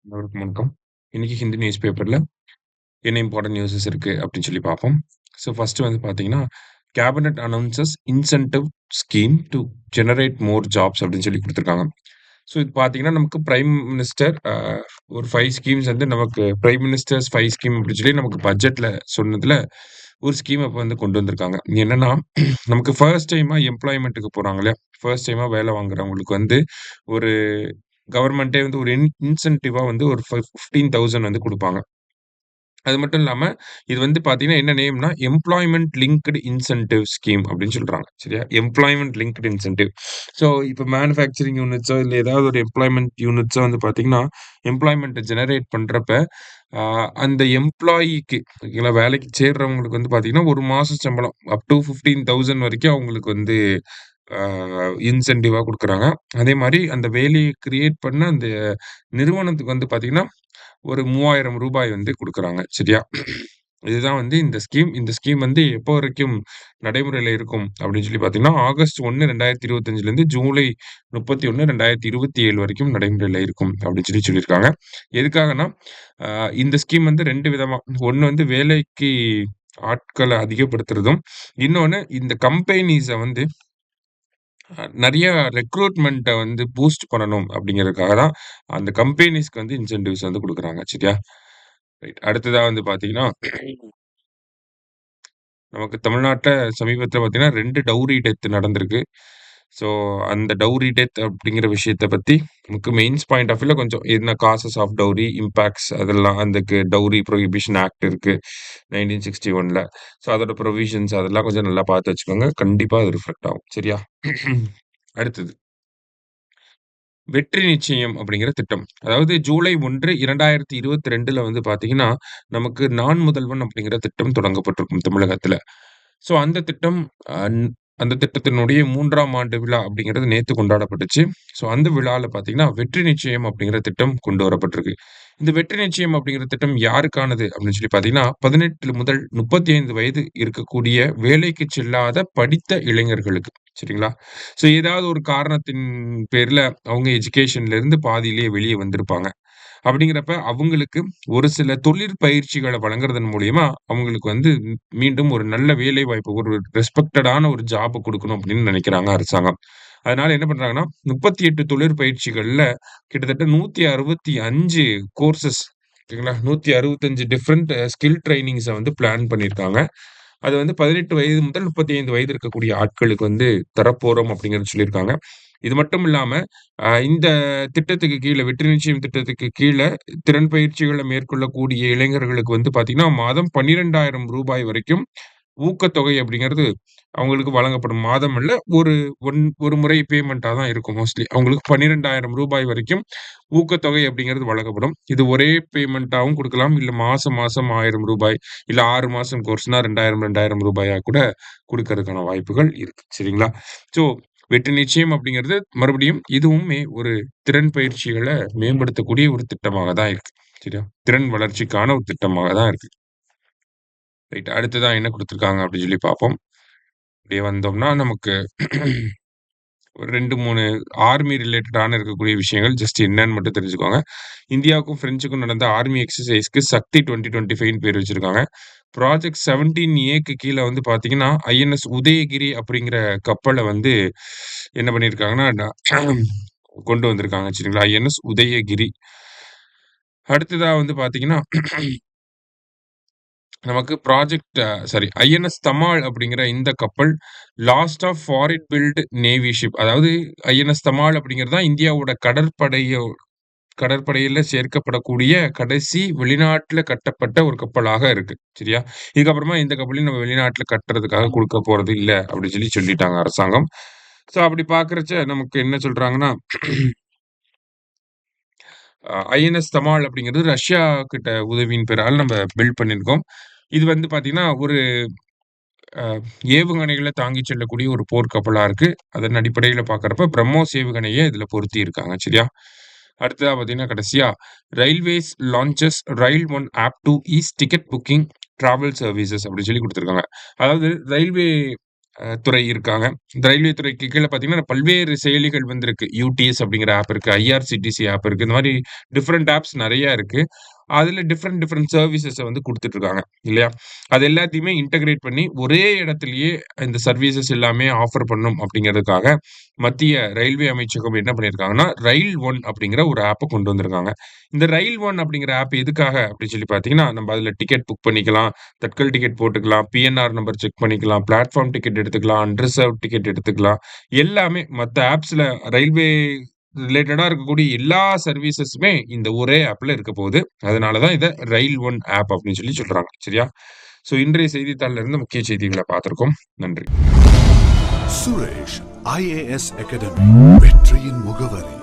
அனைவருக்கும் வணக்கம். இன்னைக்கு ஹிந்து நியூஸ் பேப்பர்ல என்ன இம்பார்ட்டன்ட் நியூஸஸ் இருக்கு அப்படின்னு சொல்லி பார்ப்போம். ஸோ ஃபர்ஸ்ட் வந்து பார்த்தீங்கன்னா, cabinet announces incentive scheme to generate more jobs அப்படின்னு சொல்லி குடுத்துருக்காங்க. ஸோ இது பார்த்தீங்கன்னா, நமக்கு பிரைம் மினிஸ்டர் ஒரு 5 ஸ்கீம்ஸ் வந்து நமக்கு பிரைம் மினிஸ்டர்ஸ் 5 ஸ்கீம் அப்படின்னு சொல்லி நமக்கு பட்ஜெட்ல சொன்னதுல ஒரு ஸ்கீம் அப்ப வந்து கொண்டு வந்திருக்காங்க. என்னன்னா, நமக்கு ஃபர்ஸ்ட் டைமா எம்ப்ளாய்மென்ட்க்கு போறாங்க இல்லையா? ஃபர்ஸ்ட் டைமா வேலை வாங்குறவங்களுக்கு வந்து ஒரு கவர்மெண்ட்டே வந்து ஒரு இன்சென்டிவா வந்து ஒரு 15,000 வந்து குடுப்பாங்க. அது மட்டும் இல்லாம, இது வந்து பார்த்தீங்கன்னா, என்ன நேம்னா, எம்ப்ளாய்மென்ட் லிங்க்டு இன்சென்டிவ் ஸ்கீம் அப்படின்னு சொல்றாங்க. சரியா? Employment linked incentive. ஸோ, இப்ப மேனுஃபேக்சரிங் யூனிட்ஸோ, இல்ல ஏதாவது ஒரு எம்ப்ளாய்மென்ட் யூனிட்ஸோ வந்து பார்த்தீங்கன்னா, எம்ப்ளாய்மென்ட்ட ஜெனரேட் பண்றப்ப, ஆ அந்த எம்ப்ளாயிக்கு ஓகேங்களா, வேலைக்கு சேர்றவங்களுக்கு வந்து பார்த்தீங்கன்னா, ஒரு மாச சம்பளம் அப் டூ 15,000 வரைக்கும் அவங்களுக்கு வந்து ஆ இன்சென்டிவா குடுக்குறாங்க. அதே மாரி அந்த வேலைய கிரியேட் பண்ண அந்த நிறுவனத்துக்கு வந்து பார்த்தீங்கன்னா, ஒரு ரூ. 3000 வந்து குடுக்குறாங்க. சரியா? இதுதான் வந்து இந்த ஸ்கீம். இந்த ஸ்கீம் வந்து எப்போ வரைக்கும் நடைமுறையில இருக்கும் அப்படின்னு சொல்லி பார்த்தீங்கன்னா, ஆகஸ்ட் 1, 2025லேருந்து ஜூலை 31, 2027 வரைக்கும் நடைமுறையில இருக்கும் அப்படின்னு சொல்லி சொல்லியிருக்காங்க. எதுக்காகன்னா, அ இந்த ஸ்கீம் வந்து 2 விதமா. ஒண்ணு வந்து வேலைக்கு ஆட்கள அதிகப்படுத்துறதும், இன்னொன்னு இந்த கம்பெனிஸ வந்து நெறைய ரெக்ரூட்மென்ட்ட வந்து பூஸ்ட் பண்ணணும் அப்படிங்கிறதுக்காக தான், அந்த கம்பெனிஸ்க்கு வந்து இன்சென்டிவ்ஸ் வந்து குடுக்குறாங்க. சரியா? ரைட். அடுத்ததா வந்து பார்த்தீங்கன்னா, நமக்கு தமிழ்நாட்ல சமீபத்தில பார்த்தீங்கன்னா, 2 டவுரி டெத் நடந்திருக்கு. ஸோ, அந்த டவுரி டெத் அப்படிங்கிற விஷயத்த பத்தி நமக்கு மெயின்ஸ் பாயிண்ட் ஆஃப் வியூல கொஞ்சம் என்ன காசஸ் ஆஃப் டவுரி, இம்பாக்ட்ஸ் அதெல்லாம் அதுக்கு டவுரி புரோஹிபிஷன் ஆக்ட் இருக்கு 1961ல. ஸோ, அதோட புரோவிஷன்ஸ் அதெல்லாம் கொஞ்சம் நல்லா பார்த்து வச்சுக்கோங்க. கண்டிப்பா அது ரிஃப்ளெக்ட் ஆகும். சரியா? அடுத்தது. வெற்றி நிச்சயம் அப்படிங்கிற திட்டம். அதாவது ஜூலை 1, 2022ல வந்து பார்த்தீங்கன்னா, நமக்கு நான் முதல்வன் அப்படிங்கிற திட்டம் தொடங்கப்பட்டிருக்கும் தமிழகத்தில. ஸோ அந்த திட்டம் அன் அந்த திட்டத்தினுடைய 3ஆம் ஆண்டு விழா அப்படிங்கிறது நேத்து கொண்டாடப்பட்டுச்சு. ஸோ அந்த விழால பார்த்தீங்கன்னா, வெற்றி நிச்சயம் அப்படிங்கிற திட்டம் கொண்டு வரப்பட்டிருக்கு. இந்த வெற்றி நிச்சயம் அப்படிங்கிற திட்டம் யாருக்கானது அப்படின்னு சொல்லி பார்த்தீங்கன்னா, 18 முதல் 35 வயது இருக்கக்கூடிய வேலைக்கு செல்லாத படித்த இளைஞர்களுக்கு. சரிங்களா? ஸோ ஏதாவது ஒரு காரணத்தின் பேர்ல அவங்க எஜுகேஷன்ல இருந்து பாதியிலேயே வெளிய வந்திருப்பாங்க. அப்படிங்கிறப்ப அவங்களுக்கு ஒரு சில தொழிற்பயிற்சிகள வழங்குறதன் மூலியமா, அவங்களுக்கு வந்து மீண்டும் ஒரு நல்ல வேலை வாய்ப்பு, ஒரு ரெஸ்பெக்டடான ஒரு ஜாப் குடுக்கணும் அப்படின்னு நெனைக்கிறாங்க அரசாங்கம். அதனால என்ன பண்றாங்கன்னா, 38 தொழிற்பயிற்சிகள்ல கிட்டத்தட்ட 165 கோர்சஸ் ஓகேங்களா? 165 டிஃபரண்ட் ஸ்கில் ட்ரெய்னிங்ஸ வந்து பிளான் பண்ணியிருக்காங்க. அது வந்து 18 வயது முதல் 35 வயது இருக்கக்கூடிய ஆட்களுக்கு வந்து தரப்போறோம் அப்படிங்கிறது சொல்லியிருக்காங்க. இது மட்டும் இல்லாம, இந்த திட்டத்துக்கு கீழ வெற்றி நிச்சயம் திட்டத்துக்கு கீழ திறன் பயிற்சிகள மேற்கொள்ளக்கூடிய இளைஞர்களுக்கு வந்து பார்த்தீங்கன்னா, மாதம் ரூ. 12,000 வரைக்கும் ஊக்கத்தொகை அப்படிங்கிறது அவங்களுக்கு வழங்கப்படும். மாதம் அல்ல, ஒரு ஒரு முறை பேமெண்ட்டா தான் இருக்கும் மோஸ்ட்லி. அவங்களுக்கு ரூ. 12,000 வரைக்கும் ஊக்கத்தொகை அப்படிங்கிறது வழங்கப்படும். இது ஒரே பேமெண்ட்டாவும் குடுக்கலாம். இல்ல மாசம் மாசம் ரூ. 1000 இல்ல 6 மாசம் கோர்ஸ்னா ரூ. 2,000, ரூ. 2,000 கூட குடுக்கறதுக்கான வாய்ப்புகள் இருக்கு. சரிங்களா? ஸோ வெற்றி நிச்சயம் அப்படிங்கிறது மறுபடியும் இதுவுமே ஒரு திறன் பயிற்சிகள மேம்படுத்தக்கூடிய ஒரு திட்டமாக தான் இருக்கு. சரியா? திறன் வளர்ச்சிக்கான ஒரு திட்டமாக தான் இருக்கு. ரைட். அடுத்ததா என்ன குடுத்துருக்காங்க அப்படின்னு சொல்லி பார்ப்போம். அப்படியே வந்தோம்னா நமக்கு ஒரு 2, 3 ஆர்மி ரிலேட்டடான இருக்கக்கூடிய விஷயங்கள் ஜஸ்ட் என்னன்னு மட்டும் தெரிஞ்சுக்கோங்க. இந்தியாவுக்கும் பிரெஞ்சுக்கும் நடந்த ஆர்மி எக்ஸர்சைஸ்க்கு சக்தி 2025ன்னு பேர் வச்சிருக்காங்க. ப்ராஜெக்ட் 17ஏக்கு கீழ வந்து பார்த்தீங்கன்னா, ஐஎன்எஸ் உதயகிரி அப்படிங்கிற கப்பல வந்து என்ன பண்ணியிருக்காங்கன்னா, கொண்டு வந்திருக்காங்க சரிங்களா? ஐஎன்எஸ் உதயகிரி. அடுத்ததா வந்து பார்த்தீங்கன்னா, நமக்கு ப்ராஜெக்ட் சாரி ஐஎன்எஸ் தமால் அப்படிங்கிற இந்த கப்பல் last of foreign built navy ship. அதாவது ஐஎன்எஸ் தமால் அப்படிங்கிறது தான் இந்தியாவோட கடற்படையில சேர்க்கப்படக்கூடிய கடைசி வெளிநாட்டுல கட்டப்பட்ட ஒரு கப்பலாக இருக்கு. சரியா? இதுக்கப்புறமா இந்த கப்பலையும் நம்ம வெளிநாட்டுல கட்டுறதுக்காக குடுக்க போறது இல்ல அப்படின்னு சொல்லிட்டாங்க அரசாங்கம். ஸோ அப்படி பார்க்கிறச்ச நமக்கு என்ன சொல்றாங்கன்னா, ஐஎன்எஸ் தமால் அப்படிங்கிறது ரஷ்யா கிட்ட உதவியின் பேரால நம்ம பில்ட் பண்ணியிருக்கோம். இது வந்து பார்த்தீங்கன்னா, ஒரு அ ஏவுகணைகள தாங்கிச் செல்லக்கூடிய ஒரு போர்க்கப்பலா இருக்கு. அதன் அடிப்படையில பார்க்கிறப்ப பிரம்மோஸ் ஏவுகணைய இதுல பொருத்தி இருக்காங்க. சரியா? அடுத்ததா பார்த்தீங்கன்னா, கடைசியா railways launches Rail One app to ease ticket booking travel services அப்படின்னு சொல்லி குடுத்துருக்காங்க. அதாவது ரயில்வே துறை இருக்காங்க. இந்த ரயில்வே துறைக்கு கீழ பார்த்தீங்கன்னா, பல்வேறு செயலிகள் வந்திருக்கு. யூடிஎஸ் அப்படிங்கிற ஆப் இருக்கு. ஐஆர்சிடிசி ஆப் இருக்கு. இந்த மாரி டிஃபரெண்ட் ஆப்ஸ் நெறைய இருக்கு. அதுல டிஃபரெண்ட் சர்வீசஸ வந்து குடுத்துட்டு இருக்காங்க. இல்லையா? அது எல்லாத்தையுமே இன்டகிரேட் பண்ணி ஒரே இடத்திலேயே இந்த சர்வீசஸ் எல்லாமே ஆஃபர் பண்ணணும் அப்படிங்கிறதுக்காக, மத்திய ரயில்வே அமைச்சகம் என்ன பண்ணியிருக்காங்கன்னா, ரயில் ஒன் அப்படிங்கிற ஒரு ஆப்ப கொண்டு வந்திருக்காங்க. இந்த ரயில் ஒன் அப்படிங்கிற ஆப் எதுக்காக அப்படின்னு சொல்லி பார்த்தீங்கன்னா, நம்ம அதுல டிக்கெட் புக் பண்ணிக்கலாம். தட்கல் டிக்கெட் போட்டுக்கலாம். பிஎன்ஆர் நம்பர் செக் பண்ணிக்கலாம். பிளாட்ஃபார்ம் டிக்கெட் எடுத்துக்கலாம். அன்ரிசர்வ்ட் டிக்கெட் எடுத்துக்கலாம். எல்லாமே மத்த ஆப்ஸ்ல ரயில்வே ரிலேட்டடா இருக்கக்கூடிய எல்லா சர்வீசஸுமே இந்த ஒரே ஆப்ல இருக்க போகுது. அதனால தான் இத ரயில் ஒன் ஆப் அப்படின்னு சொல்லி சொல்றாங்க. சரியா? ஸோ இன்றைய செய்தித்தாள்ல இருந்து முக்கிய செய்திகள பார்த்திருக்கோம். நன்றி. சுரேஷ் ஐஏஎஸ் அகாடமி வெற்றியின் முகவரி.